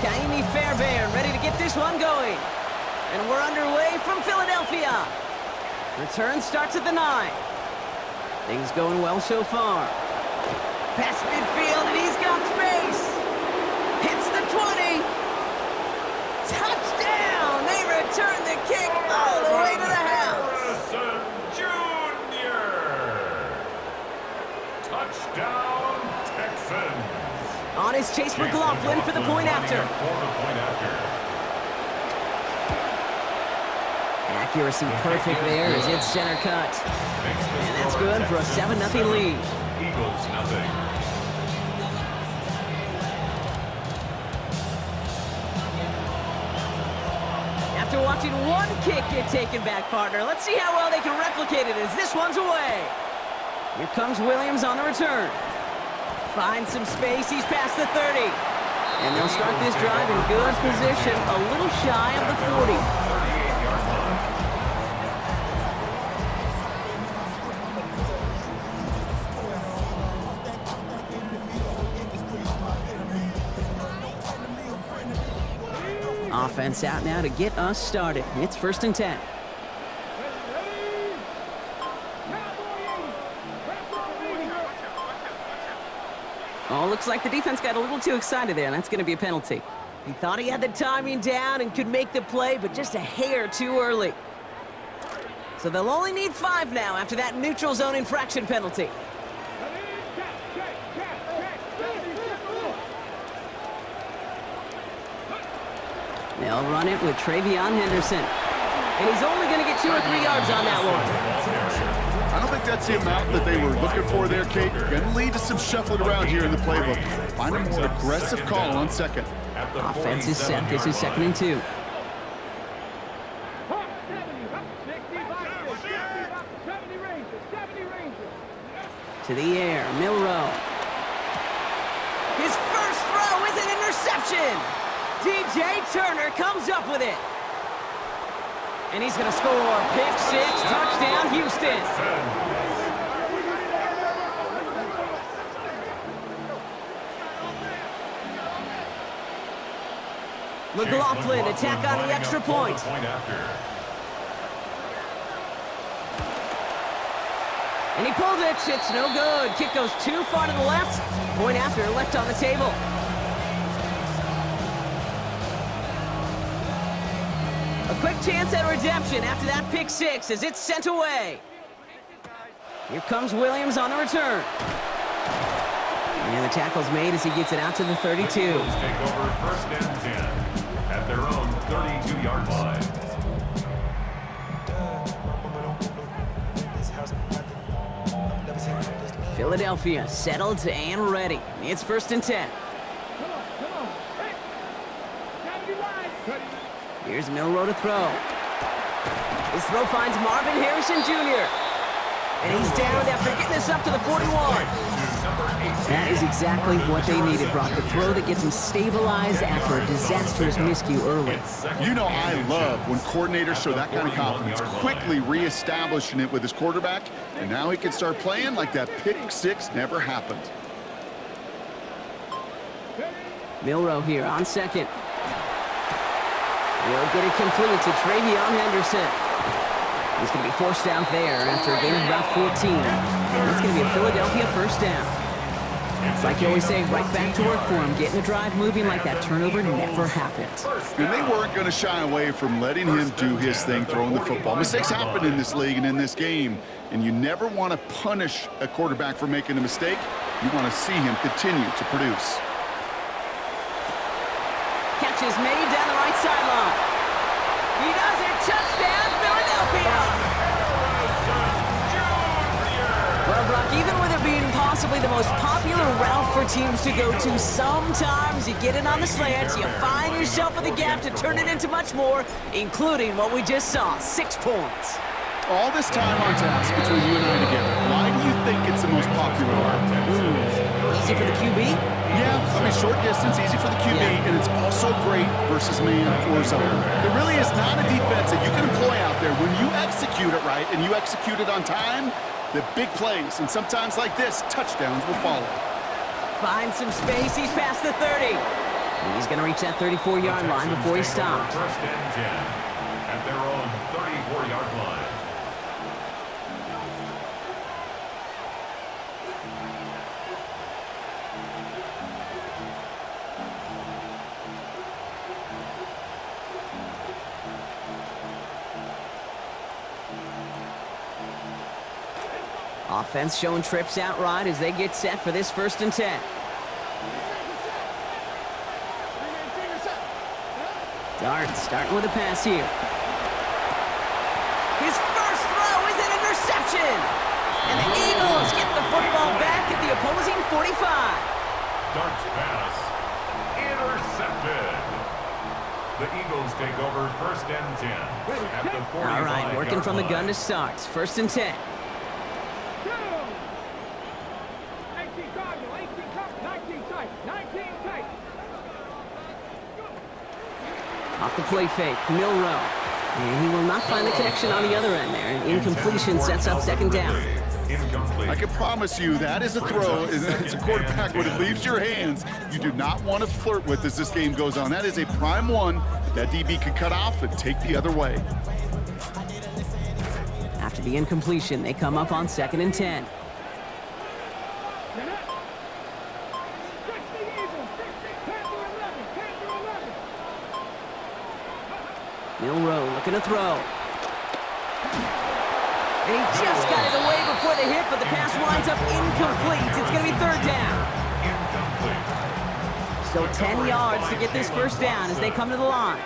Jaime Fairbairn ready to get this one going. And we're underway from Philadelphia. Return starts at the 9. Things going well so far. Past midfield, and he's got space. Hits the 20. Touchdown! They return the kick all the way to the house. Touchdown, Texans. On his Chase McLaughlin for the point after. Accuracy perfect there as it's center cut. And that's good for a 7-0 lead. Eagles nothing. After watching one kick get taken back, partner, let's see how well they can replicate it as this one's away. Here comes Williams on the return. Finds some space, he's past the 30. And they'll start this drive in good position, a little shy of the 40. 38-yard line. Offense out now to get us started. It's 1st and 10. Oh, looks like the defense got a little too excited there, and that's going to be a penalty. He thought he had the timing down and could make the play, but just a hair too early. So they'll only need 5 now after that neutral zone infraction penalty. They'll run it with Travion Henderson. And he's only going to get 2 or 3 yards on that one. I don't think that's the amount that they were looking for there, Kate. Going to lead to some shuffling around here in the playbook. Find a more aggressive call on second. Offense is set. This is 2nd and 2. To the air, Milroe. His first throw is an interception. DJ Turner comes up with it. And he's going to score. Pick 6, touchdown, Houston. McLaughlin attack on the extra point. And he pulls it. It's no good. Kick goes too far to the left. Point after left on the table. A quick chance at redemption after that pick 6 as it's sent away. Here comes Williams on the return. And the tackle's made as he gets it out to the 32. Eagles take over 1st and 10 at their own 32-yard line. Philadelphia settled and ready. It's 1st and 10. Here's Milroe to throw. His throw finds Marvin Harrison Jr. And he's down after getting this up to the 41. That is exactly what they needed, Brock. The throw that gets him stabilized after a disastrous miscue early. You know I love when coordinators show that kind of confidence, quickly reestablishing it with his quarterback, and now he can start playing like that pick 6 never happened. Milroe here on second. He'll get it complete to Travion Henderson. He's going to be forced out there after a gain of about 14. And it's going to be a Philadelphia 1st down. It's like you always say, right back to work for him. Getting the drive moving like that turnover never happened. And they weren't going to shy away from letting him do his thing, throwing the football. Mistakes happen in this league and in this game, and you never want to punish a quarterback for making a mistake. You want to see him continue to produce. Catch is made down the right sideline. He does it. Touchdown, Philadelphia. Well, Brock, even with it being possibly the most popular route for teams to go to, sometimes you get it on the slants, you find yourself with a gap to turn it into much more, including what we just saw, 6 points. All this time on task between you and I together, why do you think it's the most popular route? Easy for the QB? Yeah, I mean, short distance, easy for the QB, and it's also great versus man or zone. There really is not a defense that you can employ out there when you execute it right and you execute it on time, the big plays, and sometimes like this, touchdowns will follow. Finds some space, he's past the 30. And he's going going to reach that 34-yard line before he stopped. First and 10 at their own 34-yard line. Offense showing trips out right as they get set for this 1st and 10. Dart starting with a pass here. His first throw is an interception. And the Eagles get the football back at the opposing 45. Dart's pass intercepted. The Eagles take over 1st and 10 at the 45. All right, working from the gun to start. 1st and 10. Off the play fake, Milrow. And he will not find the connection on the other end there. Incompletion sets up 2nd down. Incomplete. I can promise you that is a throw. It's a quarterback when it leaves your hands. You do not want to flirt with as this game goes on. That is a prime one that DB could cut off and take the other way. After the incompletion, they come up on 2nd and 10. Milrow looking to throw. And he just got it away before the hit, but the pass winds up incomplete. It's going to be 3rd down. Incomplete. So 10 yards to get this 1st down as they come to the line.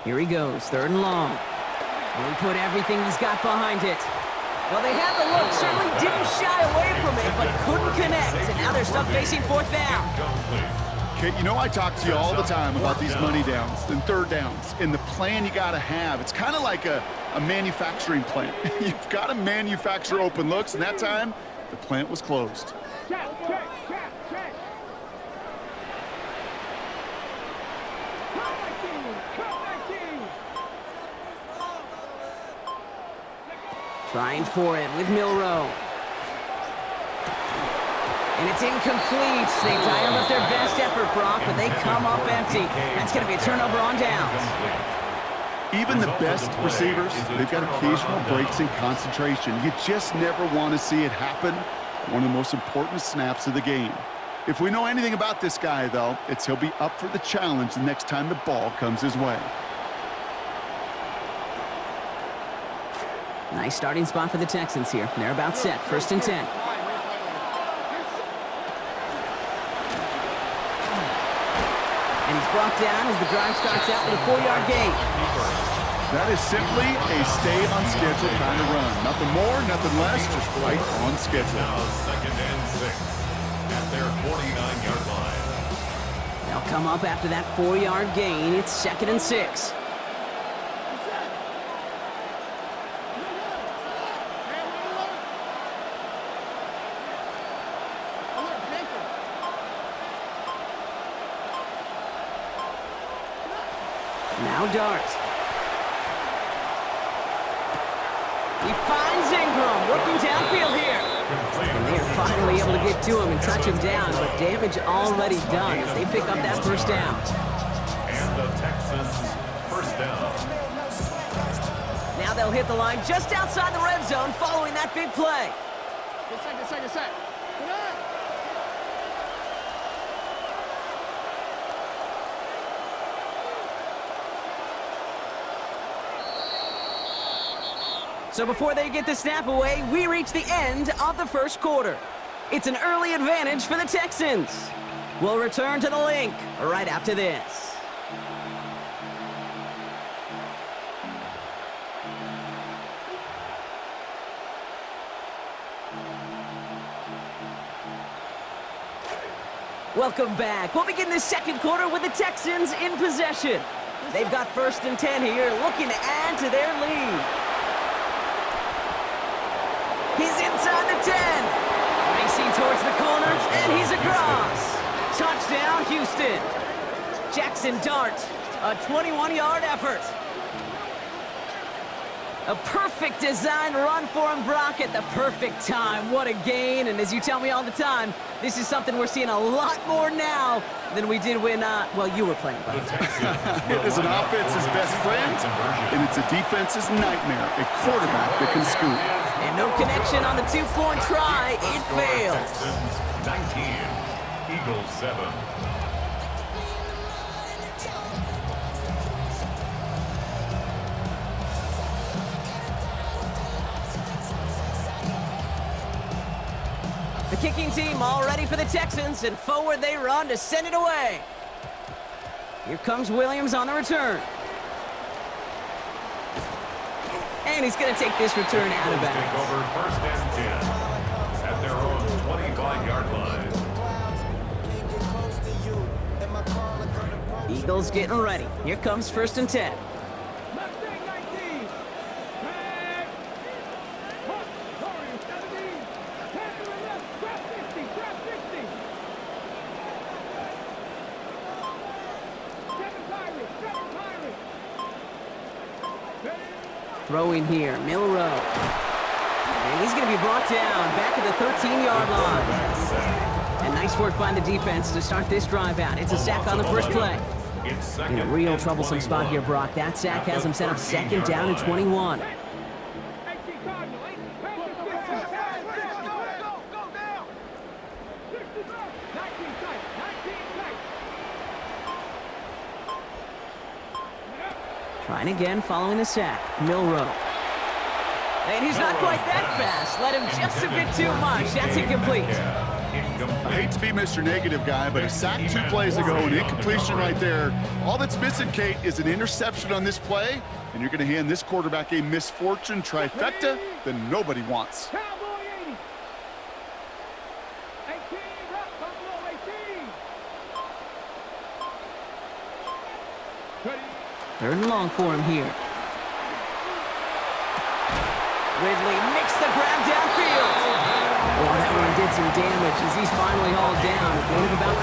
Here he goes, 3rd and long. And he put everything he's got behind it. Well, they had the look, certainly didn't shy away from it, but couldn't connect. And now they're stuck facing 4th down. Okay, you know I talk to you all the time about these money downs and 3rd downs and the plan you got to have. It's kind of like a manufacturing plant. You've got to manufacture open looks, and that time, the plant was closed. Trying for it with Milrow. And it's incomplete. They dialed up their best effort, Brock, but they come up empty. That's going to be a turnover on downs. Even the best receivers, they've got occasional breaks in concentration. You just never want to see it happen. One of the most important snaps of the game. If we know anything about this guy, though, it's he'll be up for the challenge the next time the ball comes his way. Nice starting spot for the Texans here. They're about set. 1st and 10. And he's brought down as the drive starts out with a 4-yard gain. That is simply a stay on schedule kind of run. Nothing more, nothing less, just right on schedule. Now 2nd and 6 at their 49-yard line. They'll come up after that 4-yard gain. It's 2nd and 6. Now Dart. He finds Ingram working downfield here. And they are finally able to get to him and touch him down, but damage already done as they pick up that 1st down. And the Texans 1st down. Now they'll hit the line just outside the red zone following that big play. Good set. Good on. So before they get the snap away, we reach the end of the 1st quarter. It's an early advantage for the Texans. We'll return to the link right after this. Welcome back. We'll begin the 2nd quarter with the Texans in possession. They've got 1st and 10 here, looking to add to their lead. He's inside the 10. Racing towards the corner, and he's across. Touchdown, Houston. Jackson Dart, a 21-yard effort. A perfect design run for him, Brock, at the perfect time. What a gain, and as you tell me all the time, this is something we're seeing a lot more now than we did when, well, you were playing, buddy. It is an offense's best friend, and it's a defense's nightmare, a quarterback that can scoop. And no connection on the two-point try. It fails. Texans 19, Eagles 7. The kicking team all ready for the Texans, and forward they run to send it away. Here comes Williams on the return. And he's going to take this return out of bounds. Take over first and 10 at their own 25-yard line. Eagles getting ready. Here comes first and 10. Throwing here, Milrow. And he's going to be brought down back at the 13-yard line. And nice work by the defense to start this drive out. It's a sack on the first play. In a real troublesome spot here, Brock. That sack has him set up second down and 21. Trying again following the sack. Milrow. And he's not quite that fast. Let him just a bit too much. That's incomplete. I hate to be Mr. Negative guy, but a sack 2 plays ago, an incompletion right there. All that's missing, Kate, is an interception on this play, and you're going to hand this quarterback a misfortune trifecta that nobody wants. Third and long for him here. Ridley makes the grab downfield. Well, that one did some damage as he's finally hauled down. A gain of about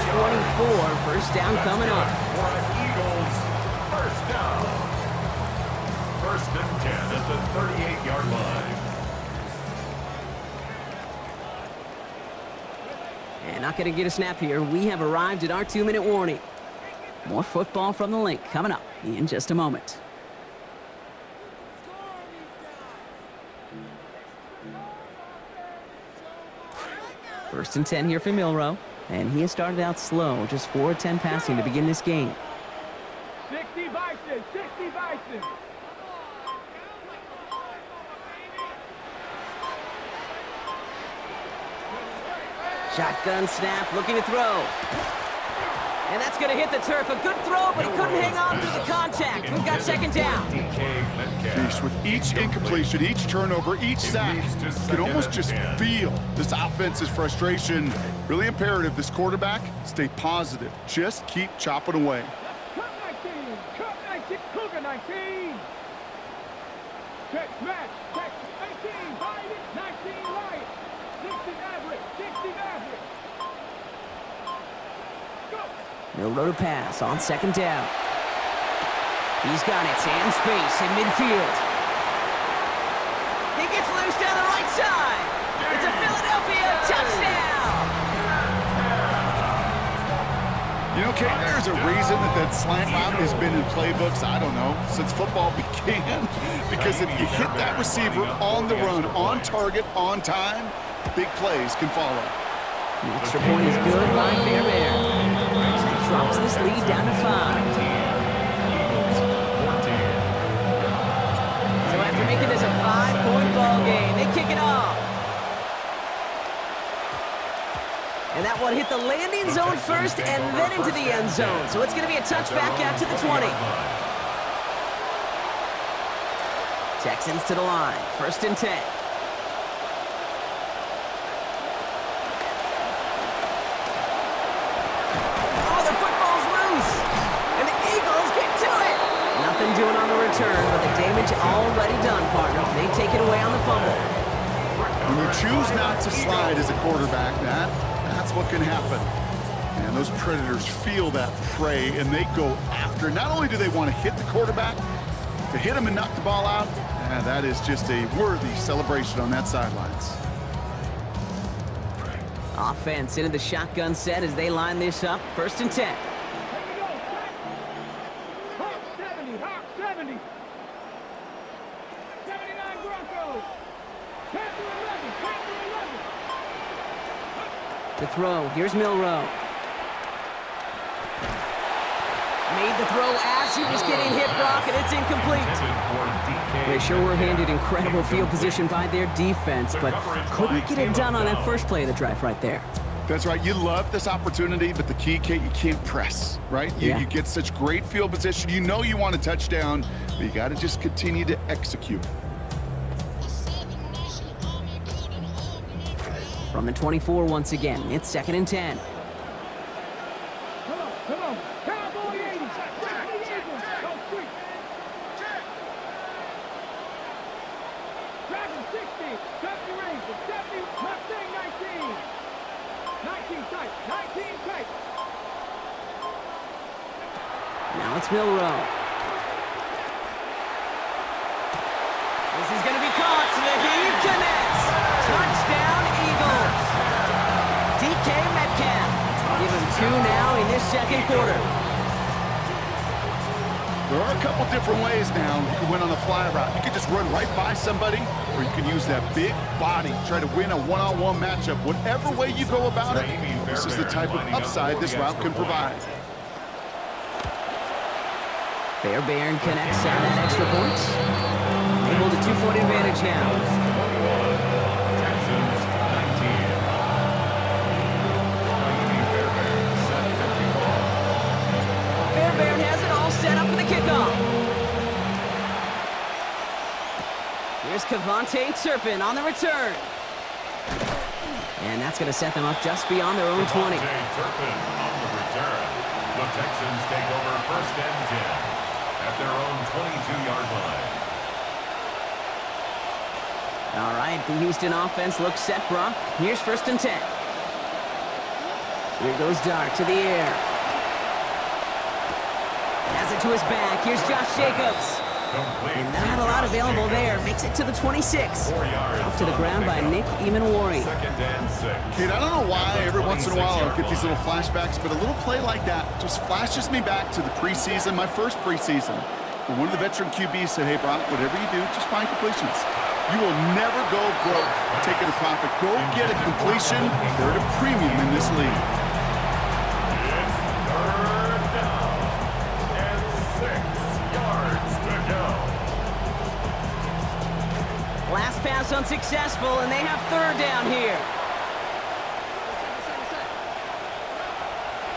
24. First down coming up. For the Eagles, first down. First and 10 at the 38-yard line. And not going to get a snap here. We have arrived at our 2-minute warning. More football from the link coming up in just a moment. First and 10 here for Milrow. And he has started out slow, just 4-10 passing to begin this game. 60 Bison, 60 Bison. Shotgun snap, looking to throw. And that's going to hit the turf. A good throw, but he couldn't hang on through the contact. We've got second down. With each incompletion, each turnover, each sack, you can almost just feel this offense's frustration. Really imperative this quarterback stay positive. Just keep chopping away. Cut 19, cut 19, Cougar 19. Check match, check 18, Biden, 19 Lions, 60 average, 60 average. Milrow to pass on second down. He's got it, and space in midfield. He gets loose down the right side. It's a Philadelphia touchdown. You know, Kate, there's a reason that slant route has been in playbooks, I don't know, since football began. Because if you hit that receiver on the run, on target, on time, big plays can follow. The extra point is good by Fairbairn. Drops this lead down to 5. So after making this a 5-point ball game, they kick it off. And that one hit the landing zone first and then into the end zone. So it's going to be a touchback out to the 20. Texans to the line. First and 10. Doing on the return, but the damage already done, partner. They take it away on the fumble. When you choose not to slide as a quarterback, that's what can happen. And those Predators feel that prey, and they go after. Not only do they want to hit the quarterback, to hit him and knock the ball out, that is just a worthy celebration on that sidelines. Offense into the shotgun set as they line this up. 1st and 10. Here we go, set. Hawk 70, Hawk 70. 79 Broncos. Panther 11, Panther 11. To throw, here's Milrow. Made the throw as he was getting hit, Brock, and it's incomplete. They sure were handed incredible field position by their defense, but couldn't get it done on that first play of the drive right there. That's right. You love this opportunity, but the key, Kate, you can't press, right? You get such great field position. You know you want a touchdown, but you got to just continue to execute. From the 24 once again, it's 2nd and 10. Come on, come on. Cowboy 80. Go quick. Dragon 60. 70 range. 70. Mustang 19. 19 tight. 19 tight. Now it's Milrow. This is going to be caught. The heave connects. Touchdown, Eagles. DK Metcalf. Give him 2 now in this 2nd quarter. There are a couple different ways now. You can win on the fly route. You can just run right by somebody, or you can use that big body, try to win a one-on-one matchup. Whatever way you go about it, this is the type of upside this route can provide. Fairbairn connects on that extra point. They hold a 2-point advantage now. Texans 19. Fairbairn has it all set up for the kickoff. Here's Cavante Turpin on the return. And that's going to set them up just beyond their own 20. Turpin on the return. The Texans take over 1st and 10 at their own 22-yard line. All right, the Houston offense looks set, Brock. Here's 1st and 10. Here goes Dart to the air. Has it to his back. Here's Josh Jacobs. Complete. And not a lot available there. Makes it to the 26. 4 yards Up to the on ground by pickup. Nick Emanwari. 2nd and 6. Kate, I don't know why every once in a while I'll get these little flashbacks, but a little play like that just flashes me back to the preseason, my first preseason. When one of the veteran QBs said, hey, Brock, whatever you do, just find completions. You will never go broke taking a profit. Go get a completion. They're at a premium in this league. It's 3rd down and 6 yards to go. Last pass unsuccessful, and they have 3rd down here.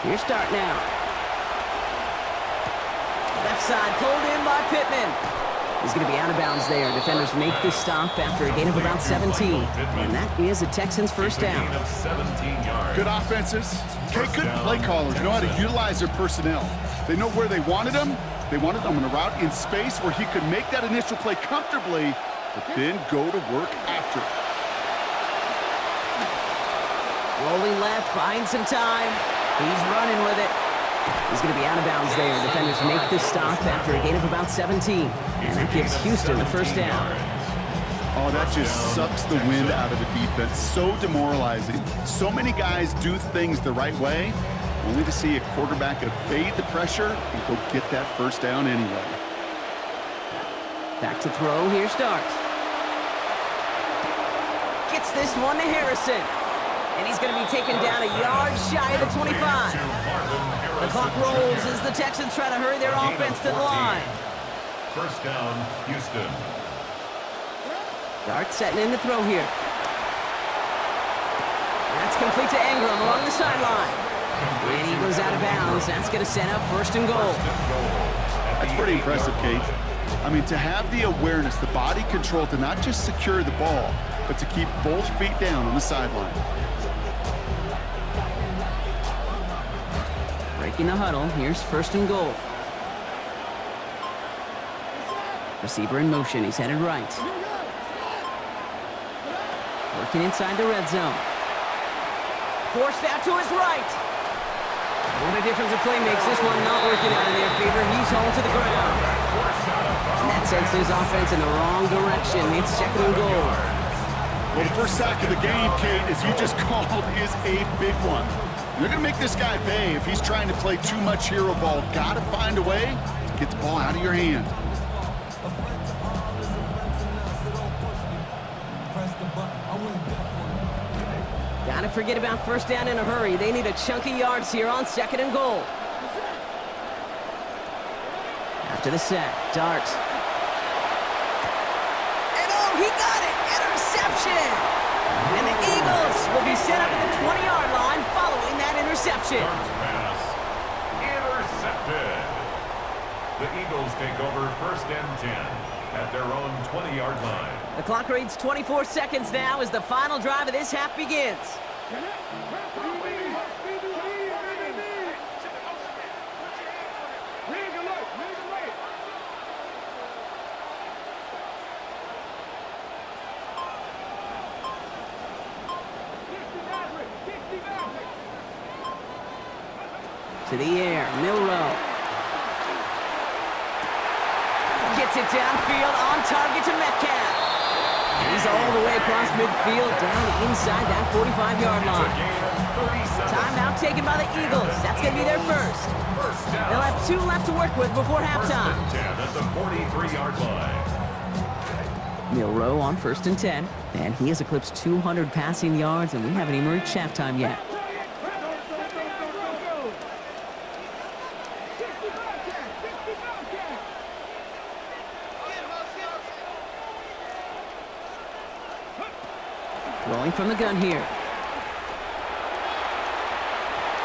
Here's Dart now. Left side pulled in by Pittman. He's going to be out of bounds there. Defenders make the stop after a gain of about 17. And that is a Texans 1st down. Gain of 17 yards. Good offenses. Okay, good play callers. Know how to utilize their personnel. They know where they wanted them. They wanted them on a route in space where he could make that initial play comfortably, but then go to work after it. Rolling left, buying some time. He's running with it. He's going to be out of bounds there. Defenders make the stop after a gain of about 17. And that gives Houston the 1st down. Oh, that just sucks the wind out of the defense. So demoralizing. So many guys do things the right way, only to see a quarterback evade the pressure and go get that 1st down anyway. Back to throw. Here's Dart. Gets this one to Harrison. And he's going to be taken down a yard shy of the 25. The clock rolls as the Texans try to hurry their offense to the line. 1st down, Houston. Dart setting in the throw here. That's complete to Ingram along the sideline. And he goes out of bounds. That's going to set up 1st and goal. That's pretty impressive, Kate. I mean, to have the awareness, the body control to not just secure the ball, but to keep both feet down on the sideline. Breaking the huddle. Here's 1st and goal. Receiver in motion. He's headed right. Working inside the red zone. Forced out to his right. What a difference a play makes. This one not working out in their favor. He's hauled to the ground. And that sends his offense in the wrong direction. It's second and goal. Well, the first sack of the game, Kate, as you just called, is a big one. You're going to make this guy pay if he's trying to play too much hero ball. Got to find a way to get the ball out of your hand. Gotta forget about first down in a hurry. They need a chunk of yards here on second and goal. After the sack, Dart. And oh, he got it! Interception! And the Eagles will be set up at the 20-yard line following that interception. Darts pass. Intercepted. The Eagles take over first and 10 at their own 20-yard line. The clock reads 24 seconds now as the final drive of this half begins. To the air, Milrow. Gets it downfield, on target to Metcalf. And he's all the way across midfield, down inside that 45-yard line. Timeout taken by the Eagles. That's going to be their first. They'll have 2 left to work with before halftime. First and 10 at the 43-yard line. Milrow on first and 10. And he has eclipsed 200 passing yards, and we haven't even reached halftime yet. Rolling from the gun here.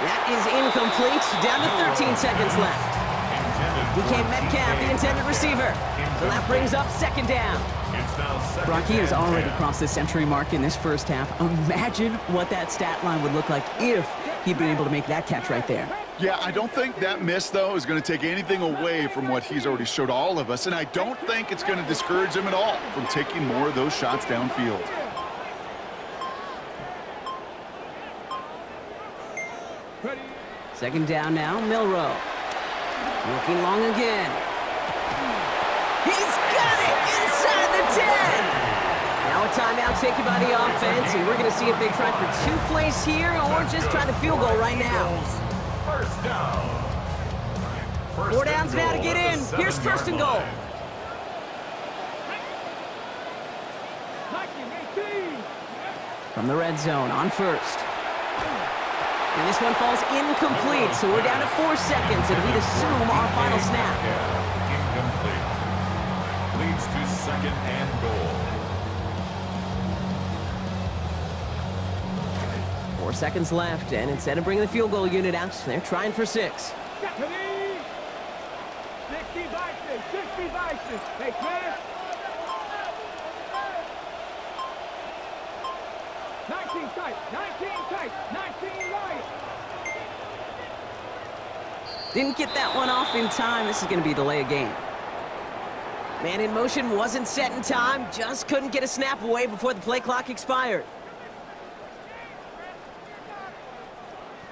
That is incomplete. Down to 13 seconds left. Became Metcalf, the intended receiver. So that brings up second down. Brock, he has already crossed the century mark in this first half. Imagine what that stat line would look like if he'd been able to make that catch right there. Yeah, I don't think that miss, though, is going to take anything away from what he's already showed all of us, and I don't think it's going to discourage him at all from taking more of those shots downfield. Second down now, Milrow. Looking long again. He's got it inside the 10! Now a timeout taken by the offense, and we're going to see if they try for 2 plays here or just try the field goal right now. First down. 4 downs now to get in. Here's first and goal. From the red zone on first. And this one falls incomplete, so we're down to 4 seconds, and we'd assume our final snap. Incomplete. Leads to second and goal. 4 seconds left, and instead of bringing the field goal unit out, they're trying for 6. 60 Vikings, 60 Vikings. Hey, man. 19 tight, 19 right. Didn't get that one off in time. This is going to be a delay of game. Man in motion wasn't set in time, just couldn't get a snap away before the play clock expired.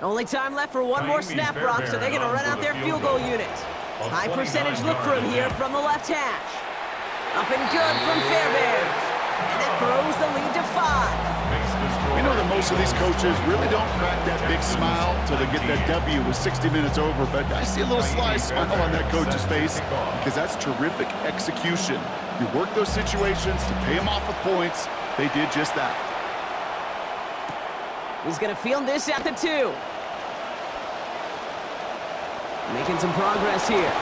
Only time left for one more snap, Brock, so they're going to run out their field goal unit. High percentage look for him here from the left hash. Up and good from Fairbairn. And that grows the lead to 5. You know that most of these coaches really don't crack that big smile till they get that W with 60 minutes over, but I see a little sly smile on that coach's face because that's terrific execution. You work those situations to pay them off with points. They did just that. He's going to field this at the 2. Making some progress here.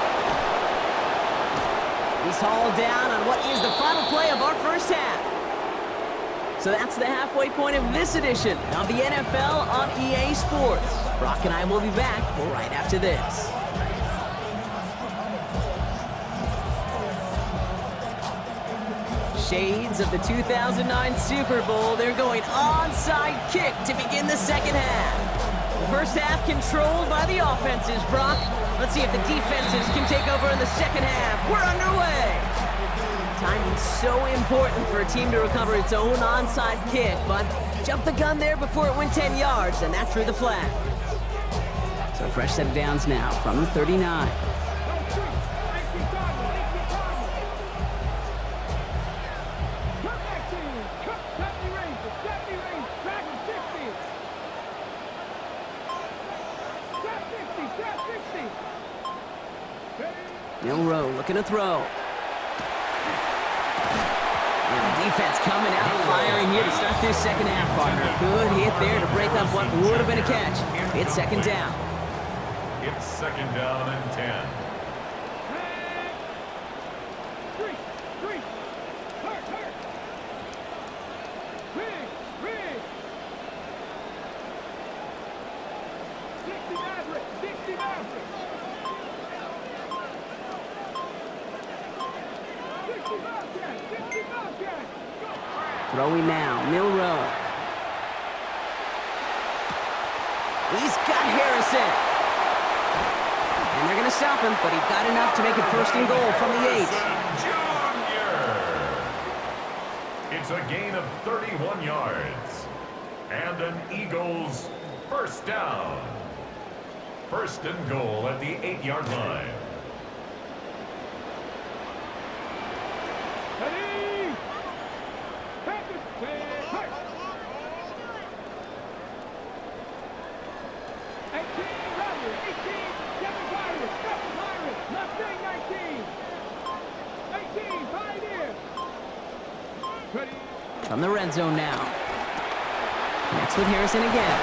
He's hauled down on what is the final play of our first half. So that's the halfway point of this edition of the NFL on EA Sports. Brock and I will be back right after this. Shades of the 2009 Super Bowl. They're going onside kick to begin the second half. The first half controlled by the offenses, Brock. Let's see if the defenses can take over in the second half. We're underway. Timing's so important for a team to recover its own onside kick, but jumped the gun there before it went 10 yards, and that drew the flag. So A fresh set of downs now from the 39. Milroe looking to throw. And the defense coming out firing here to start this second half, partner. Good hit there to break up what would have been a catch. It's second down. It's second down and 10. Throwing now, Milroe. He's got Harrison. And they're going to stop him, but he got enough to make it first and goal from the 8. Junior. It's a gain of 31 yards. And an Eagles first down. First and goal at the 8-yard line. From the red zone now. Connects with Harrison again.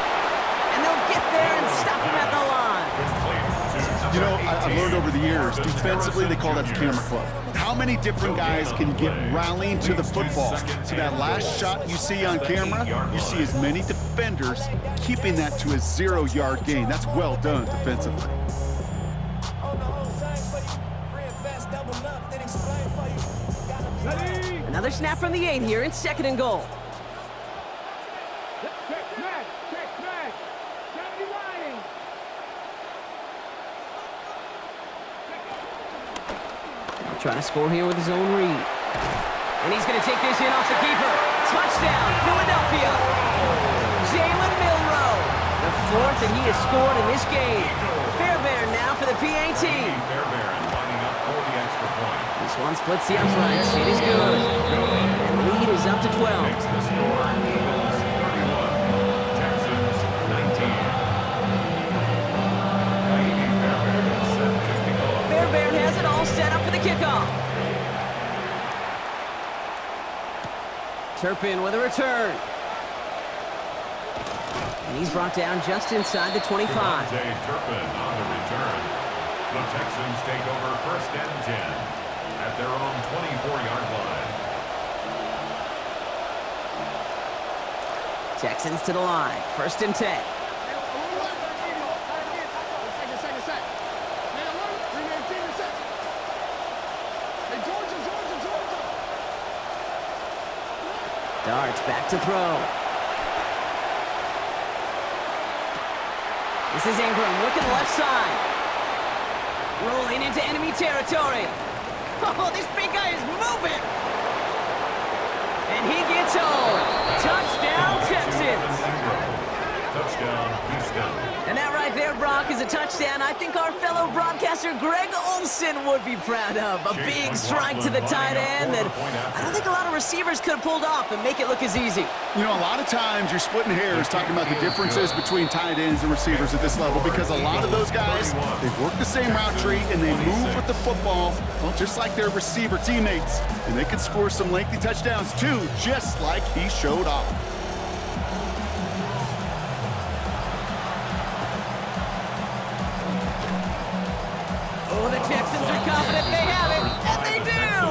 And they'll get there and stop him at the line. You know, I've learned over the years, defensively, they call that the camera club. How many different guys can get rallying to the football? So that last shot you see on camera, you see as many defenders keeping that to a 0-yard gain. That's well done defensively. Another snap from the 8 here. It's second and goal. Trying to score here with his own read. And he's going to take this in off the keeper. Touchdown, Philadelphia. Jalen Milroe, the 4th that he has scored in this game. Fairbairn now for the PAT. Fairbairn lining up for the extra point. This one splits the uprights. It is good. And the lead is up to 12. Makes the score Eagles 31, Texans 19. Fairbairn set to kick off. Fairbairn has it all set up for the kickoff. Turpin with a return. And he's brought down just inside the 25. Turpin on the return. The Texans take over first and 10 at their own 24-yard line. Texans to the line. First and 10. Darts back to throw. This is Ingram looking left side. Rolling into enemy territory. Oh, this big guy is moving. And he gets home. Touchdown, Texans. Touchdown, Houston. And that right there, Brock, is a touchdown I think our fellow broadcaster Greg Olson would be proud of. A big strike to the tight end that I don't think a lot of receivers could have pulled off and make it look as easy. You know, a lot of times you're splitting hairs talking about the differences between tight ends and receivers at this level because a lot of those guys, they work the same route tree and they move with the football, well, just like their receiver teammates. And they can score some lengthy touchdowns too, just like he showed off. Oh, the Texans are confident they have it, and they do!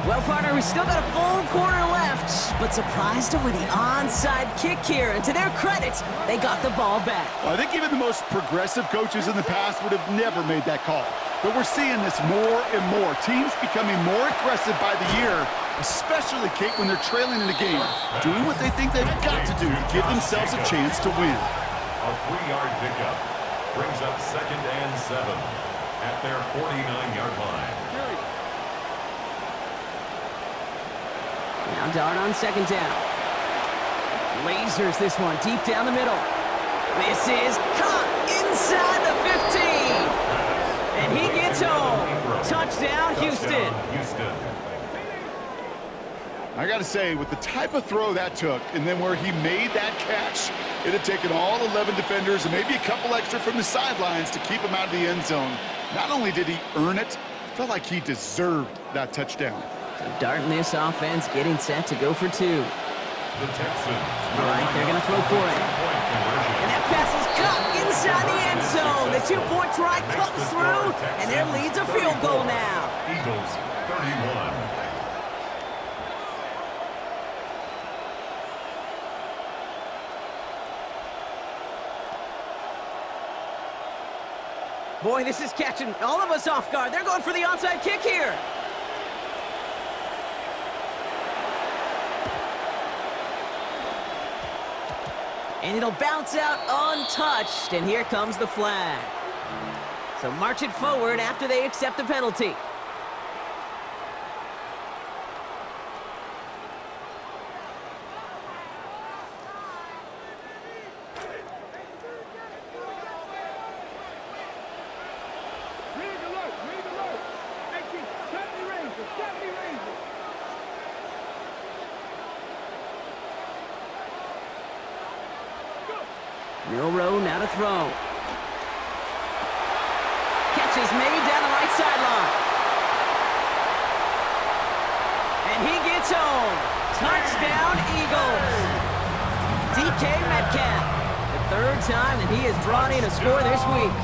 Well, partner, we still got a full quarter left, but surprised them with the onside kick here, and to their credit, they got the ball back. Well, I think even the most progressive coaches in the past would have never made that call. But we're seeing this more and more. Teams becoming more aggressive by the year, especially, Kate, when they're trailing in the game, doing what they think they've got to do to give themselves a chance to win. A 3-yard pickup brings up second and 7 at their 49-yard line. Now Dart on second down. Lasers this one deep down the middle. This is caught in inside the 15. And he gets home. Touchdown, Houston. I got to say, with the type of throw that took, and then where he made that catch, it had taken all 11 defenders and maybe a couple extra from the sidelines to keep him out of the end zone. Not only did he earn it, it felt like he deserved that touchdown. So darting this offense, getting set to go for two. The Texans. All right, they're going to throw for it. And that pass is caught inside the end zone. The two-point try comes through, and their lead's a field goal now. Eagles 31. Boy, this is catching all of us off guard. They're going for the onside kick here. And it'll bounce out untouched, and here comes the flag. So march it forward after they accept the penalty. Milrow now to throw. Catch is made down the right sideline. And he gets home. Touchdown, Eagles. DK Metcalf. The third time that he has brought in a score this week.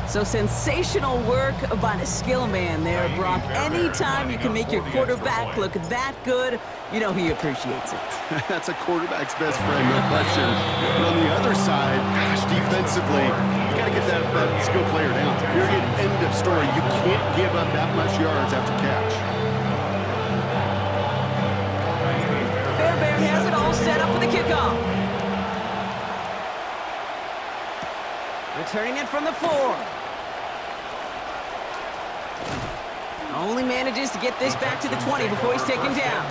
So sensational work by the skill man there, Brock. Anytime you can make your quarterback look that good, you know he appreciates it. That's a quarterback's best friend, no question. But on the other side, gosh, defensively, you got to get that skill player down. Period, end of story. You can't give up that much yards after catch. Fairbairn has it all set up for the kickoff. Returning it from the 4. Only manages to get this back to the 20 before he's taken down.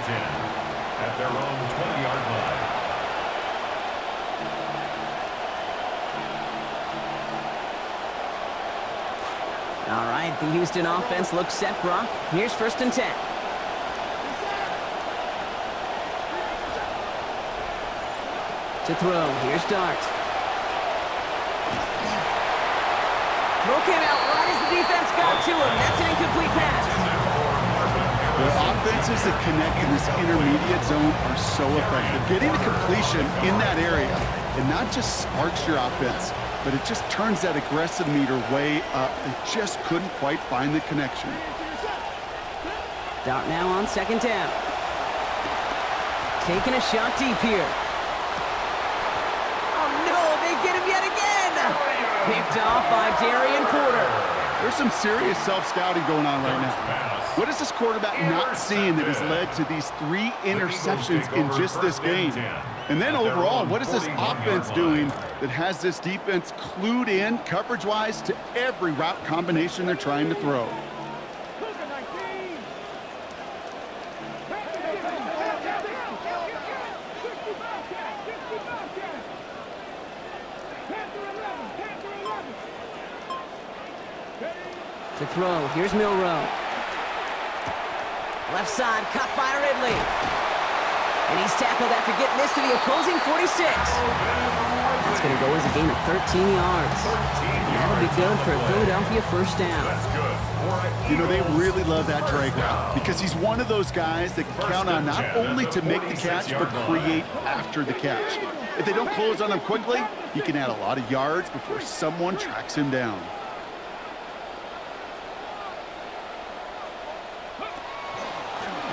At their own 20-yard line. All right, the Houston offense looks set, Brock. Here's 1st and 10. To throw, here's Dart. Throw came out right as the defense got to him. That's an incomplete pass. The offenses that connect in this intermediate zone are so effective. Getting the completion in that area, it not just sparks your offense, but it just turns that aggressive meter way up. They just couldn't quite find the connection. Dart now on 2nd down. Taking a shot deep here. Oh no, they get him yet again! Picked off by Darian Porter. There's some serious self-scouting going on right now. What is this quarterback not seeing that has led to these 3 interceptions in just this game? And then overall, what is this offense doing that has this defense clued in, coverage-wise, to every route combination they're trying to throw? To throw, here's Milrow. Left side, cut by Ridley. And he's tackled after getting this to the opposing 46. That's going to go as a gain of 13 yards. And that'll be good for a Philadelphia 1st down. You know, they really love that drag route because he's one of those guys that can count on not only to make the catch, but create after the catch. If they don't close on him quickly, he can add a lot of yards before someone tracks him down.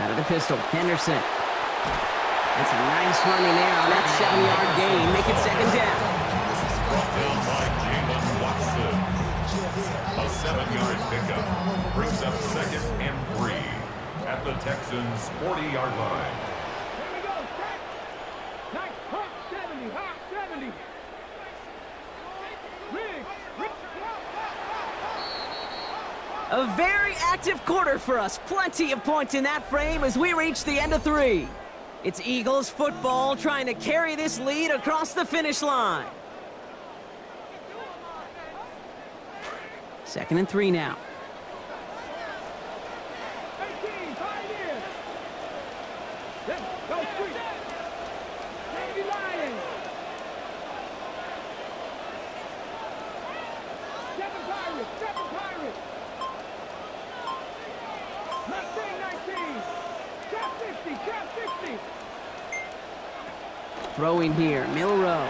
Out of the pistol, Henderson. That's a nice running there on that 7-yard gain. Make it 2nd down. Brought down by Jalen Watson. A 7-yard pickup brings up 2nd and 3 at the Texans' 40-yard line. Here we go, set. Nice, hot 70, hot 70. Rig. A very active quarter for us. Plenty of points in that frame as we reach the end of 3. It's Eagles football trying to carry this lead across the finish line. 2nd and 3 now. 18, Pioneers. Let's go street. Navy Lions. 7 Pirates, 7 Pirates. Mustang 19. Trap 50, trap 50. Throwing here, Milrow.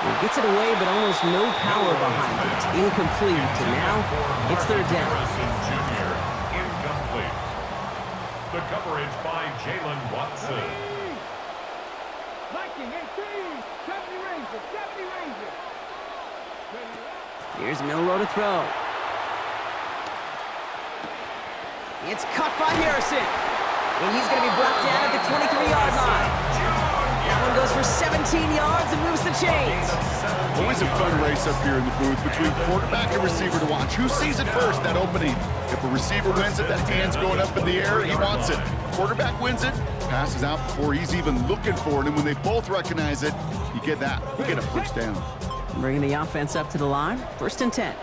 He gets it away, but almost no power behind it. Incomplete, and now it's 3rd down. Harrison Jr. Incomplete. The coverage by Jalen Watson. Viking 18, 70 Rangers, 70 Rangers. Here's Milrow to throw. It's caught by Harrison. And he's going to be brought down at the 23-yard line. That one goes for 17 yards and moves the chains. Always a fun race up here in the booth between quarterback and receiver to watch. Who sees it first, that opening? If a receiver wins it, that hand's going up in the air, he wants it. Quarterback wins it, passes out before he's even looking for it, and when they both recognize it, you get that. You get a 1st down. Bringing the offense up to the line, 1st and 10.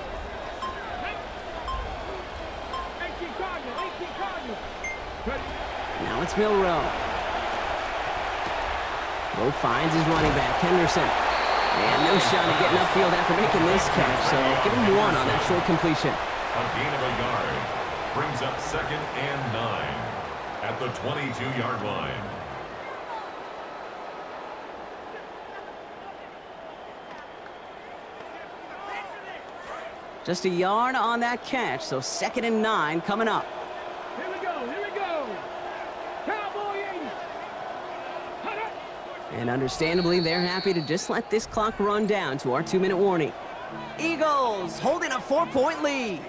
18 Cardinals, 18 Cardinals. Now it's Milrow. Lowe finds his running back, Henderson. And no shot at getting upfield after making this catch, so give him 1 on that short completion. A gain of a yard. Brings up 2nd and 9 at the 22-yard line. Just a yard on that catch, so 2nd and 9 coming up. Here we go, here we go. Cowboy 80. Hut, hut. And understandably, they're happy to just let this clock run down to our 2-minute warning. Eagles holding a 4-point lead.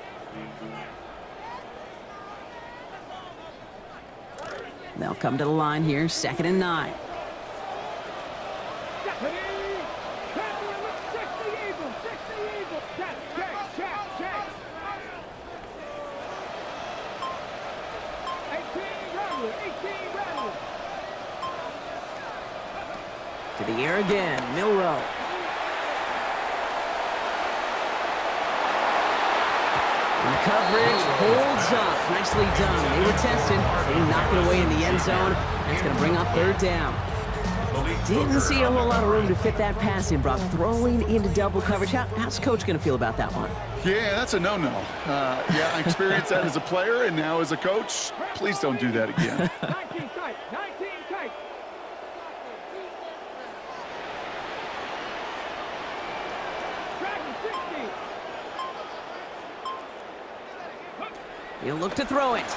They'll come to the line here, 2nd and 9. Deputy. Champion, look, 60 Eagles, 60 Eagles. Check, check, check, check. 18 Rattlers, 18 Rattlers. To the air again, Milrow. And the coverage holds up. Nicely done. They were tested. They knock it away in the end zone. That's going to bring up 3rd down. Didn't see a whole lot of room to fit that pass in, Brock. Throwing into double coverage. How's Coach going to feel about that one? Yeah, that's a no-no. Yeah, I experienced that as a player and now as a coach. Please don't do that again. 19 tight, 19 tight. Dragon 60. He'll look to throw it.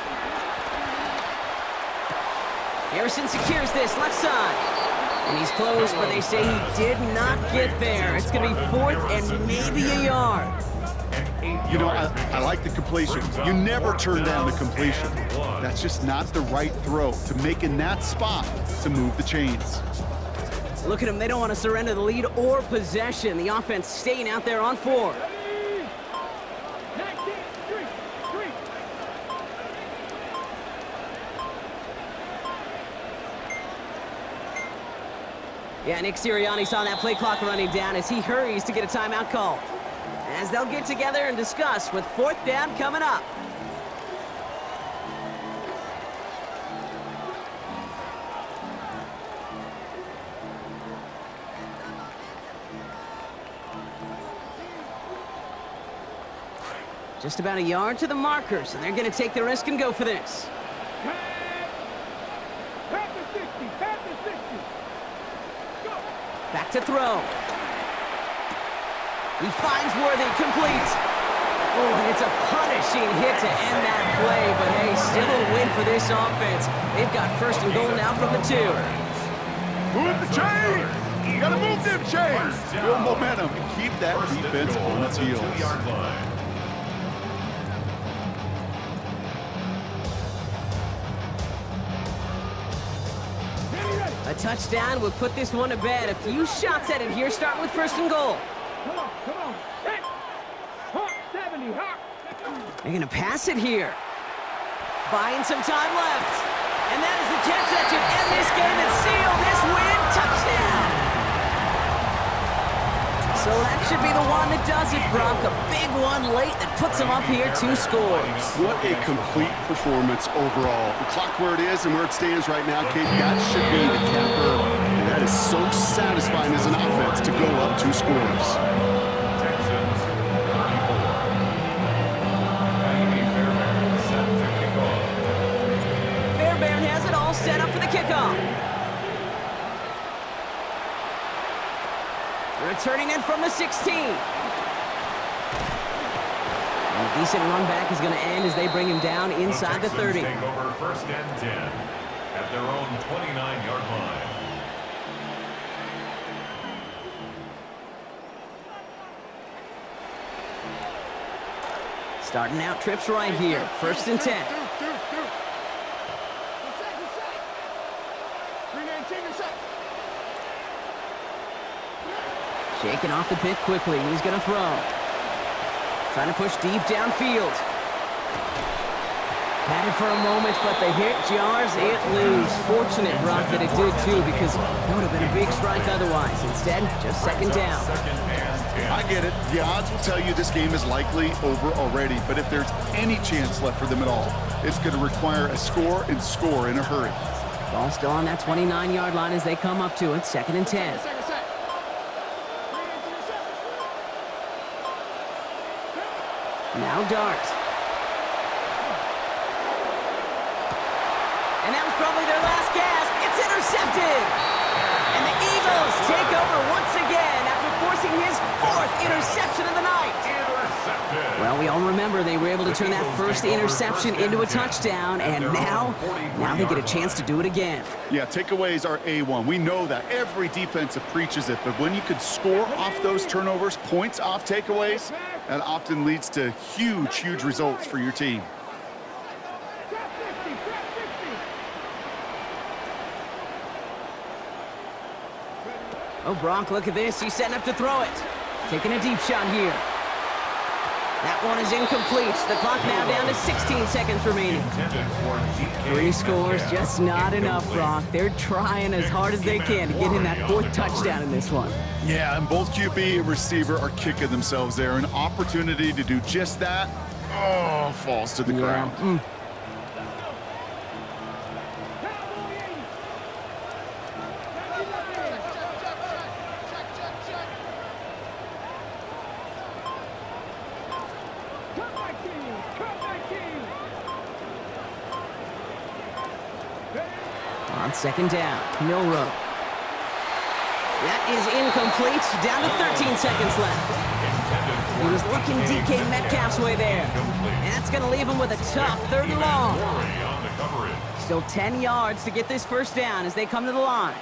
Harrison secures this left side. And he's close, but they say he did not get there. It's going to be 4th and maybe a yard. You know, I like the completion. You never turn down the completion. That's just not the right throw to make in that spot to move the chains. Look at them. They don't want to surrender the lead or possession. The offense staying out there on 4. 19, 3, 3. Yeah, Nick Sirianni saw that play clock running down as he hurries to get a timeout called. As they'll get together and discuss with 4th down coming up. Just about a yard to the marker, so they're going to take the risk and go for this. Panther 60, Panther 60. Go. Back to throw. He finds Worthy, complete. Oh, and it's a punishing hit to end that play, but hey, still a win for this offense. They've got 1st and goal now from the 2. Move the chains! You gotta move them chains! Build momentum and keep that defense on its heels. A touchdown would put this one to bed. A few shots at it here, starting with 1st and goal. Come on, come on. Hit. Hawk 70, Hawk. They're going to pass it here. Buying some time left. And that is the catch that should end this game and seal this win. Touchdown! So that should be the one that does it, Brock. A big one late that puts them up here 2 scores. What a complete performance overall. The clock where it is and where it stands right now, Kate, that should be the capper. And that is so satisfying as an offense to go up 2 scores. Texans 34. Miami Fairbairn set to kick off. Fairbairn has it all set up for the kickoff. Returning in from the 16. A decent run back is going to end as they bring him down inside the 30. Take over 1st and 10 at their own 29-yard line. Starting out trips right here. 1st and 10. Shaking off the pick quickly. He's going to throw. Trying to push deep downfield. Had it for a moment, but the hit jars it loose. Fortunate, Brock, that it did too, because that would have been a big strike otherwise. Instead, just 2nd down. I get it. The odds will tell you this game is likely over already, but if there's any chance left for them at all, it's going to require a score and score in a hurry. Ball still on that 29-yard line as they come up to it. 2nd and 10. Now Dart. And that was probably their last gasp. It's intercepted. And the Eagles take over once again after forcing his 4th interception of the night. Intercepted. Well, we all remember they were able to turn that first interception into a touchdown, and now they get a chance to do it again. Yeah, takeaways are A1. We know that. Every defensive preaches it, but when you could score off those turnovers, points off takeaways, that often leads to huge, huge results for your team. Oh, Brock, look at this. He's setting up to throw it. Taking a deep shot here. That one is incomplete. The clock now down to 16 seconds remaining. 3 scores, just not enough, Brock. They're trying as hard as they can to get in that 4th touchdown in this one. Yeah, and both QB and receiver are kicking themselves there. An opportunity to do just that, falls to the ground. On 2nd down, Milrow. That is incomplete. Down to 13 seconds left. He was looking DK Metcalf's way there. And that's going to leave him with a tough 3rd and long. Still 10 yards to get this 1st down as they come to the line.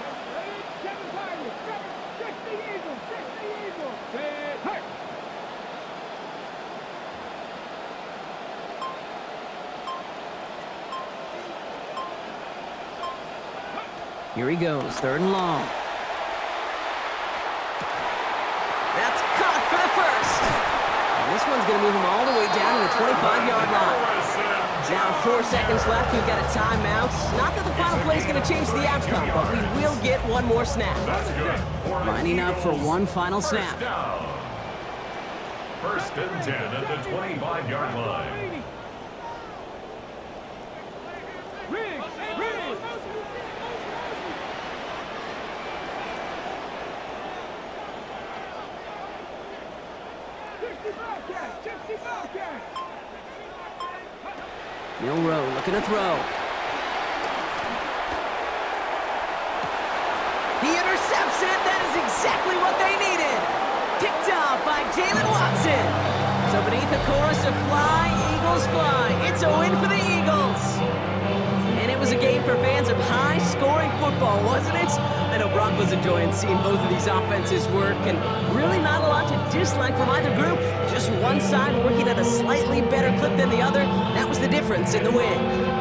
Here he goes, 3rd and long. That's caught for the 1st. And this one's going to move him all the way down to the 25-yard line. Now 4 seconds left. We've got a timeout. Not that the final play is going to change the outcome, but we will get one more snap. Lining up for one final snap. 1st and 10 at the 25-yard line. Milrow looking to throw. He intercepts it. That is exactly what they needed. Picked off by Jalen Watson. So beneath the chorus of Fly, Eagles Fly, it's a win for the Eagles. And it was a game for fans of high-scoring football, wasn't it? I know Brock was enjoying seeing both of these offenses work, and really not a lot to dislike from either group. Just one side working at a slightly better clip than the other. That was the difference in the win.